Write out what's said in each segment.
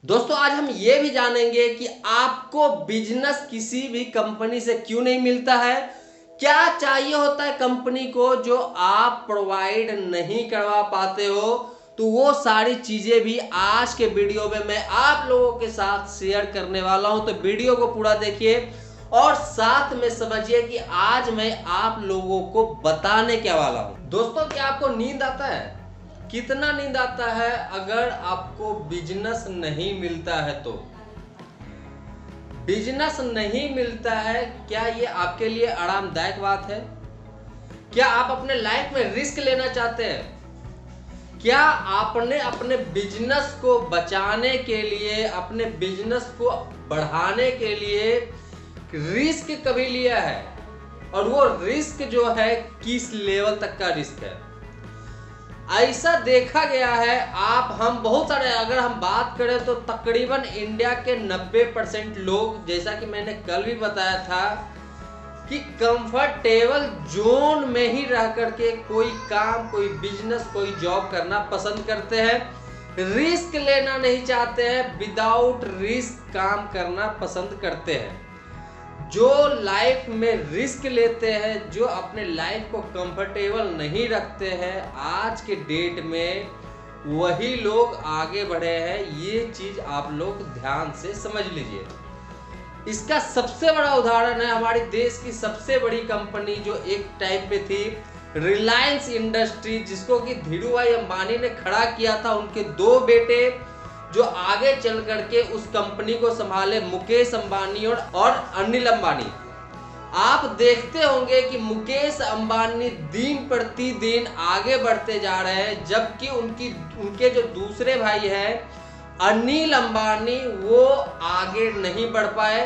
दोस्तों आज हम ये भी जानेंगे कि आपको बिजनेस किसी भी कंपनी से क्यों नहीं मिलता है, क्या चाहिए होता है कंपनी को जो आप प्रोवाइड नहीं करवा पाते हो। तो वो सारी चीजें भी आज के वीडियो में मैं आप लोगों के साथ शेयर करने वाला हूं। तो वीडियो को पूरा देखिए और साथ में समझिए कि आज मैं आप लोगों को बताने क्या वाला हूं। दोस्तों क्या आपको नींद आता है? कितना नींद आता है अगर आपको बिजनेस नहीं मिलता है तो? बिजनेस नहीं मिलता है, क्या ये आपके लिए आरामदायक बात है? क्या आप अपने लाइफ में रिस्क लेना चाहते हैं? क्या आपने अपने बिजनेस को बचाने के लिए, अपने बिजनेस को बढ़ाने के लिए रिस्क कभी लिया है? और वो रिस्क जो है किस लेवल तक का रिस्क है? ऐसा देखा गया है, हम बहुत सारे, अगर हम बात करें तो तकरीबन इंडिया के 90% लोग, जैसा कि मैंने कल भी बताया था, कि कंफर्टेबल जोन में ही रह करके कोई काम, कोई बिजनेस, कोई जॉब करना पसंद करते हैं। रिस्क लेना नहीं चाहते हैं, विदाउट रिस्क काम करना पसंद करते हैं। जो लाइफ में रिस्क लेते हैं, जो अपने लाइफ को कंफर्टेबल नहीं रखते हैं, आज के डेट में वही लोग आगे बढ़े हैं। ये चीज आप लोग ध्यान से समझ लीजिए। इसका सबसे बड़ा उदाहरण है हमारे देश की सबसे बड़ी कंपनी जो एक टाइम पे थी, रिलायंस इंडस्ट्री, जिसको कि धीरू भाई अंबानी ने खड़ा किया था। उनके दो बेटे जो आगे चल करके उस कंपनी को संभाले, मुकेश अंबानी और अनिल अंबानी। आप देखते होंगे कि मुकेश अंबानी दिन प्रतिदिन आगे बढ़ते जा रहे हैं, जबकि उनके जो दूसरे भाई हैं अनिल अंबानी, वो आगे नहीं बढ़ पाए।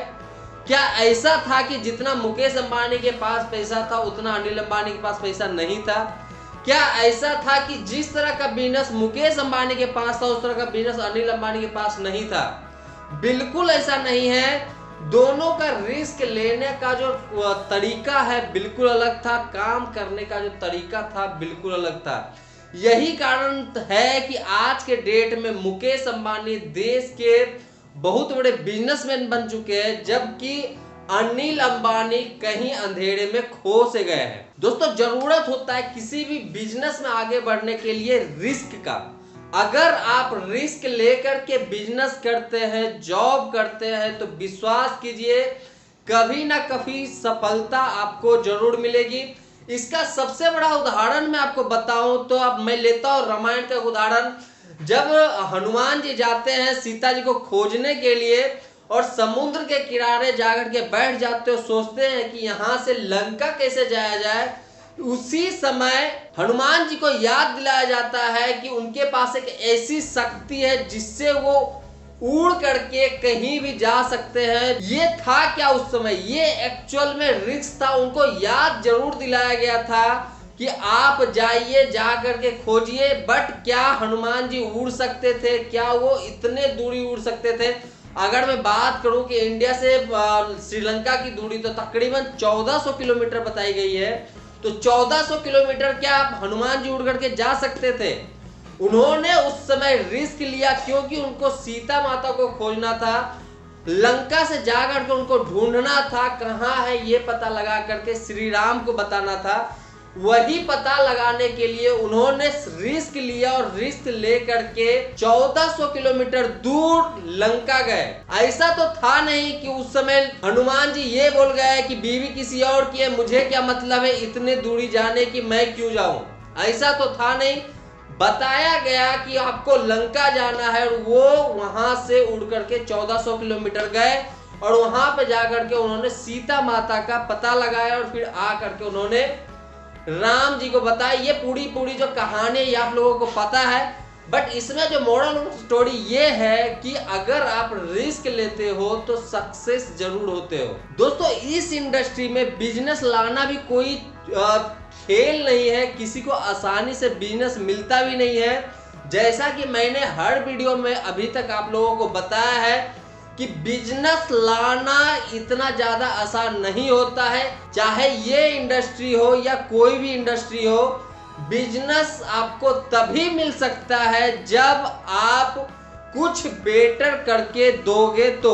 क्या ऐसा था कि जितना मुकेश अंबानी के पास पैसा था उतना अनिल अंबानी के पास पैसा नहीं था? क्या ऐसा था कि जिस तरह का बिजनेस मुकेश अंबानी के पास था उस तरह का बिजनेस अनिल अंबानी के पास नहीं था? बिल्कुल ऐसा नहीं है। दोनों का रिस्क लेने का जो तरीका है बिल्कुल अलग था, काम करने का जो तरीका था बिल्कुल अलग था। यही कारण है कि आज के डेट में मुकेश अंबानी देश के बहुत बड़े बिजनेसमैन बन चुके हैं, जबकि अनिल अंबानी कहीं अंधेरे में खो से गए हैं। दोस्तों जरूरत होता है किसी भी बिजनेस में आगे बढ़ने के लिए रिस्क का। अगर आप रिस्क लेकर के बिजनेस करते हैं, जॉब करते हैं, तो विश्वास कीजिए कभी ना कभी सफलता आपको जरूर मिलेगी। इसका सबसे बड़ा उदाहरण मैं आपको बताऊं तो अब मैं लेता हूं रामायण का उदाहरण। जब हनुमान जी जाते हैं सीता जी को खोजने के लिए और समुद्र के किनारे जाकर के बैठ जाते हो, सोचते हैं कि यहां से लंका कैसे जाया जाए, उसी समय हनुमान जी को याद दिलाया जाता है कि उनके पास एक ऐसी शक्ति है जिससे वो उड़ करके कहीं भी जा सकते हैं। ये था क्या उस समय? ये एक्चुअल में रिस्क था। उनको याद जरूर दिलाया गया था कि आप जाइए, जा करके खोजिए। बट क्या हनुमान जी उड़ सकते थे? क्या वो इतने दूरी उड़ सकते थे? अगर मैं बात करूं कि इंडिया से श्रीलंका की दूरी तो तकरीबन 1400 किलोमीटर बताई गई है, तो 1400 किलोमीटर क्या आप हनुमान जी उड़ करके जा सकते थे? उन्होंने उस समय रिस्क लिया क्योंकि उनको सीता माता को खोजना था, लंका से जाकर के उनको ढूंढना था, कहां है ये पता लगा करके श्री राम को बताना था। वही पता लगाने के लिए उन्होंने रिस्क लिया और रिस्क लेकर के 1400 किलोमीटर दूर लंका गए। ऐसा तो था नहीं कि उस समय हनुमान जी ये बोल गए कि बीवी किसी और की है, मुझे क्या मतलब है इतने दूरी जाने की, मैं क्यों जाऊं? ऐसा तो था नहीं। बताया गया कि आपको लंका जाना है और वो वहां से उड़ करके 1400 किलोमीटर गए और वहां पे जाकर के उन्होंने सीता माता का पता लगाया और फिर आ करके उन्होंने राम जी को बताया। ये पूरी जो कहानी ये आप लोगों को पता है। बट इसमें जो मोरल ऑफ स्टोरी ये है कि अगर आप रिस्क लेते हो तो सक्सेस जरूर होते हो। दोस्तों इस इंडस्ट्री में बिजनेस लाना भी कोई खेल नहीं है, किसी को आसानी से बिजनेस मिलता भी नहीं है। जैसा कि मैंने हर वीडियो में अभी तक आप लोगों को बताया है कि बिजनेस लाना इतना ज्यादा आसान नहीं होता है। चाहे ये इंडस्ट्री हो या कोई भी इंडस्ट्री हो, बिजनेस आपको तभी मिल सकता है जब आप कुछ बेटर करके दोगे तो।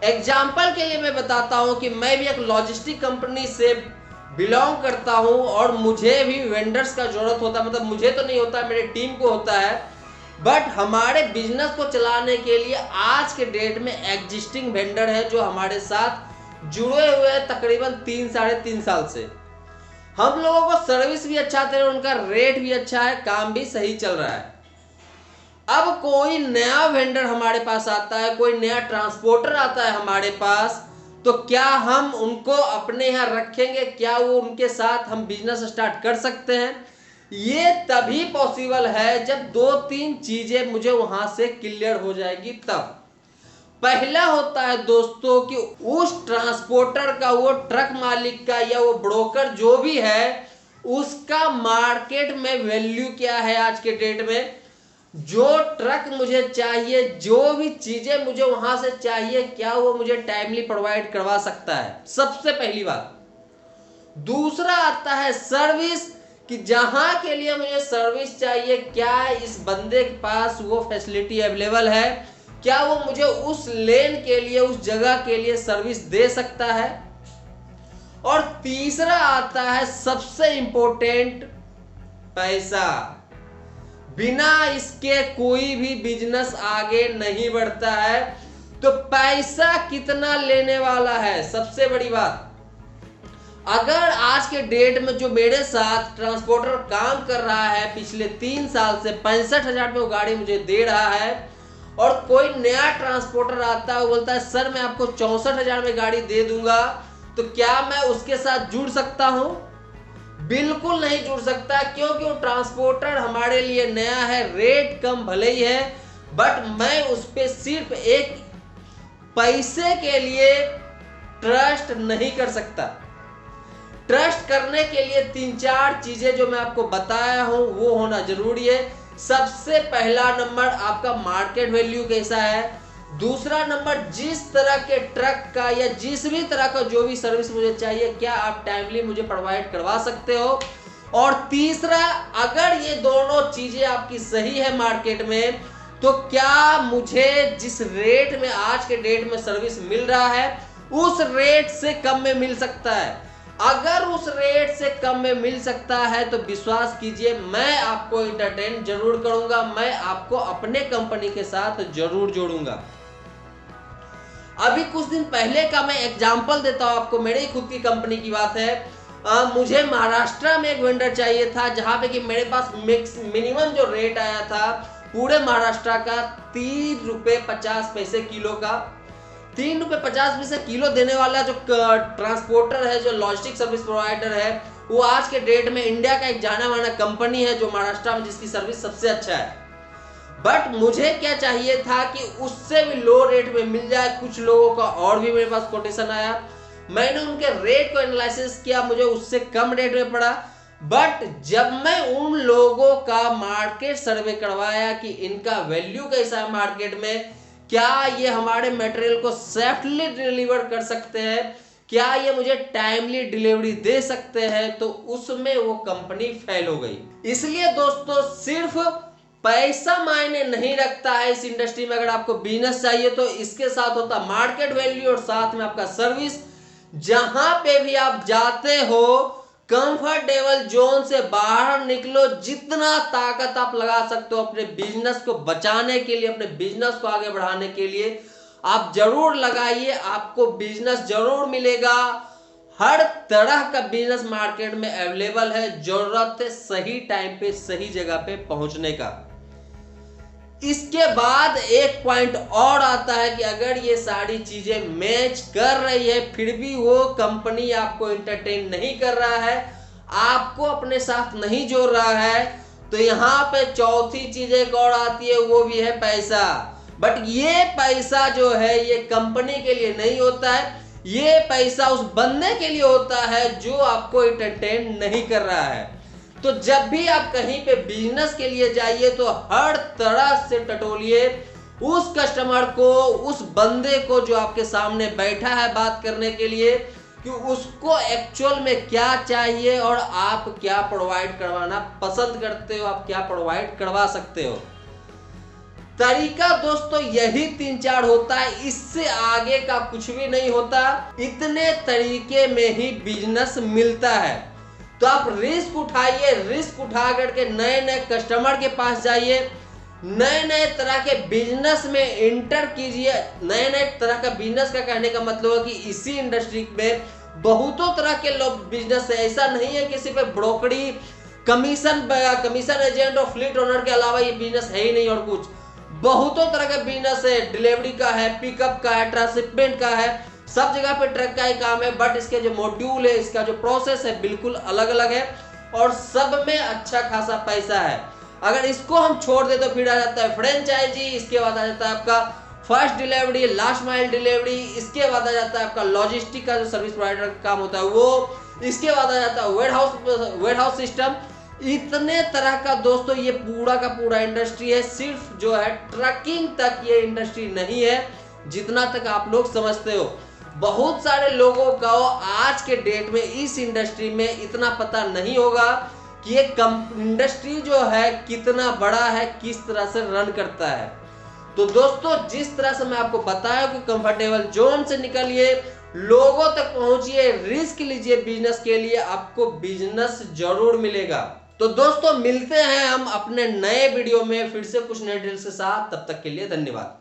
एग्जाम्पल के लिए मैं बताता हूं कि मैं भी एक लॉजिस्टिक कंपनी से बिलोंग करता हूं और मुझे भी वेंडर्स का जरूरत होता है, मतलब मुझे तो नहीं होता, मेरे टीम को होता है। बट हमारे बिजनेस को चलाने के लिए आज के डेट में एग्जिस्टिंग वेंडर है जो हमारे साथ जुड़े हुए हैं तकरीबन 3-3.5 साल से। हम लोगों को सर्विस भी अच्छा दे रहे हैं, उनका रेट भी अच्छा है, काम भी सही चल रहा है। अब कोई नया वेंडर हमारे पास आता है, कोई नया ट्रांसपोर्टर आता है हमारे पास, तो क्या हम उनको अपने यहाँ रखेंगे? क्या वो उनके साथ हम बिजनेस स्टार्ट कर सकते हैं? ये तभी पॉसिबल है जब 2-3 चीजें मुझे वहां से क्लियर हो जाएगी तब। पहला होता है दोस्तों कि उस ट्रांसपोर्टर का, वो ट्रक मालिक का या वो ब्रोकर जो भी है, उसका मार्केट में वैल्यू क्या है आज के डेट में। जो ट्रक मुझे चाहिए, जो भी चीजें मुझे वहां से चाहिए, क्या वो मुझे टाइमली प्रोवाइड करवा सकता है, सबसे पहली बात। दूसरा आता है सर्विस, कि जहां के लिए मुझे सर्विस चाहिए, क्या इस बंदे के पास वो फैसिलिटी अवेलेबल है, क्या वो मुझे उस लेन के लिए, उस जगह के लिए सर्विस दे सकता है। और तीसरा आता है सबसे इंपॉर्टेंट, पैसा। बिना इसके कोई भी बिजनेस आगे नहीं बढ़ता है। तो पैसा कितना लेने वाला है, सबसे बड़ी बात। अगर आज के डेट में जो मेरे साथ ट्रांसपोर्टर काम कर रहा है पिछले 3 साल से 65,000 में वो गाड़ी मुझे दे रहा है, और कोई नया ट्रांसपोर्टर आता है, वो बोलता है सर मैं आपको 64,000 में गाड़ी दे दूंगा, तो क्या मैं उसके साथ जुड़ सकता हूं? बिल्कुल नहीं जुड़ सकता, क्योंकि वो ट्रांसपोर्टर हमारे लिए नया है, रेट कम भले ही है, बट मैं उस पर सिर्फ एक पैसे के लिए ट्रस्ट नहीं कर सकता। ट्रस्ट करने के लिए 3-4 चीजें जो मैं आपको बताया हूं वो होना जरूरी है। सबसे पहला नंबर आपका मार्केट वैल्यू कैसा है। दूसरा नंबर, जिस तरह के ट्रक का या जिस भी तरह का जो भी सर्विस मुझे चाहिए, क्या आप टाइमली मुझे प्रोवाइड करवा सकते हो। और तीसरा, अगर ये दोनों चीजें आपकी सही है मार्केट में, तो क्या मुझे जिस रेट में आज के डेट में सर्विस मिल रहा है उस रेट से कम में मिल सकता है। अगर उस रेट से कम में मिल सकता है तो विश्वास कीजिए मैं आपको एंटरटेन जरूर करूंगा, मैं आपको अपने कंपनी के साथ जरूर जोड़ूंगा। अभी कुछ दिन पहले का मैं एग्जांपल देता हूं आपको, मेरे ही खुद की कंपनी की बात है। मुझे महाराष्ट्र में एक वेंडर चाहिए था, जहां पे कि मेरे पास मिनिमम जो रेट आया था पूरे महाराष्ट्र का 3 रुपए 50 पैसे किलो का। 3 रुपए 50 पैसे किलो देने वाला जो ट्रांसपोर्टर है, जो लॉजिस्टिक सर्विस प्रोवाइडर है, वो आज के डेट में इंडिया का एक जाना माना कंपनी है जो महाराष्ट्र में जिसकी सर्विस सबसे अच्छा है। बट मुझे क्या चाहिए था कि उससे भी लो रेट में मिल जाए। कुछ लोगों का और भी मेरे पास कोटेशन आया, मैंने उनके रेट को एनालिसिस किया, मुझे उससे कम रेट में पड़ा। बट जब मैं उन लोगों का मार्केट सर्वे करवाया कि इनका वैल्यू कैसा है मार्केट में, क्या ये हमारे मटेरियल को सेफ्टली डिलीवर कर सकते हैं, क्या ये मुझे टाइमली डिलीवरी दे सकते हैं, तो उसमें वो कंपनी फेल हो गई। इसलिए दोस्तों सिर्फ पैसा मायने नहीं रखता है इस इंडस्ट्री में। अगर आपको बिजनेस चाहिए तो इसके साथ होता मार्केट वैल्यू और साथ में आपका सर्विस। जहां पे भी आप जाते हो कंफर्टेबल जोन से बाहर निकलो, जितना ताकत आप लगा सकते हो अपने बिजनेस को बचाने के लिए, अपने बिजनेस को आगे बढ़ाने के लिए आप जरूर लगाइए। आपको बिजनेस जरूर मिलेगा। हर तरह का बिजनेस मार्केट में अवेलेबल है, जरूरत है सही टाइम पे सही जगह पे पहुंचने का। इसके बाद एक पॉइंट और आता है कि अगर ये सारी चीजें मैच कर रही है फिर भी वो कंपनी आपको एंटरटेन नहीं कर रहा है, आपको अपने साथ नहीं जोड़ रहा है, तो यहाँ पे चौथी चीज एक और आती है, वो भी है पैसा। बट ये पैसा जो है ये कंपनी के लिए नहीं होता है, ये पैसा उस बंदे के लिए होता है जो आपको एंटरटेन नहीं कर रहा है। तो जब भी आप कहीं पे बिजनेस के लिए जाइए तो हर तरह से टटोलिए उस कस्टमर को, उस बंदे को जो आपके सामने बैठा है बात करने के लिए, कि उसको एक्चुअल में क्या चाहिए और आप क्या प्रोवाइड करवाना पसंद करते हो, आप क्या प्रोवाइड करवा सकते हो। तरीका दोस्तों यही 3-4 होता है, इससे आगे का कुछ भी नहीं होता। इतने तरीके में ही बिजनेस मिलता है। तो आप रिस्क उठाइए, रिस्क उठा करके नए नए कस्टमर के पास जाइए, नए नए तरह के बिजनेस में एंटर कीजिए। नए नए तरह का बिजनेस का कहने का मतलब है कि इसी इंडस्ट्री में बहुतों तरह के लोग बिजनेस है। ऐसा नहीं है कि सिर्फ ब्रोकरी, कमीशन एजेंट और फ्लीट ओनर के अलावा ये बिजनेस है ही नहीं और कुछ। बहुतों तरह का बिजनेस है, डिलीवरी का है, पिकअप का है, ट्रांसशिपमेंट का है, सब जगह पे ट्रक का ही काम है। बट इसके जो मॉड्यूल है, इसका जो प्रोसेस है बिल्कुल अलग अलग है और सब में अच्छा खासा पैसा है। अगर इसको हम छोड़ दे तो फिर आ जाता है फ्रेंचाइजी, इसके बाद आ जाता है आपका first delivery, last mile delivery, इसके बाद आ जाता है आपका लॉजिस्टिक का जो सर्विस प्रोवाइडर का काम होता है वो, इसके बाद आ जाता है वेयर हाउस सिस्टम। इतने तरह का दोस्तों ये पूरा का पूरा इंडस्ट्री है। सिर्फ जो है ट्रकिंग तक ये इंडस्ट्री नहीं है जितना तक आप लोग समझते हो। बहुत सारे लोगों को आज के डेट में इस इंडस्ट्री में इतना पता नहीं होगा कि ये इंडस्ट्री जो है कितना बड़ा है, किस तरह से रन करता है। तो दोस्तों जिस तरह से मैं आपको बताया कि कंफर्टेबल जोन से निकलिए, लोगों तक पहुंचिए, रिस्क लीजिए बिजनेस के लिए, आपको बिजनेस जरूर मिलेगा। तो दोस्तों मिलते हैं हम अपने नए वीडियो में फिर से कुछ नए डिटेल्स के साथ। तब तक के लिए धन्यवाद।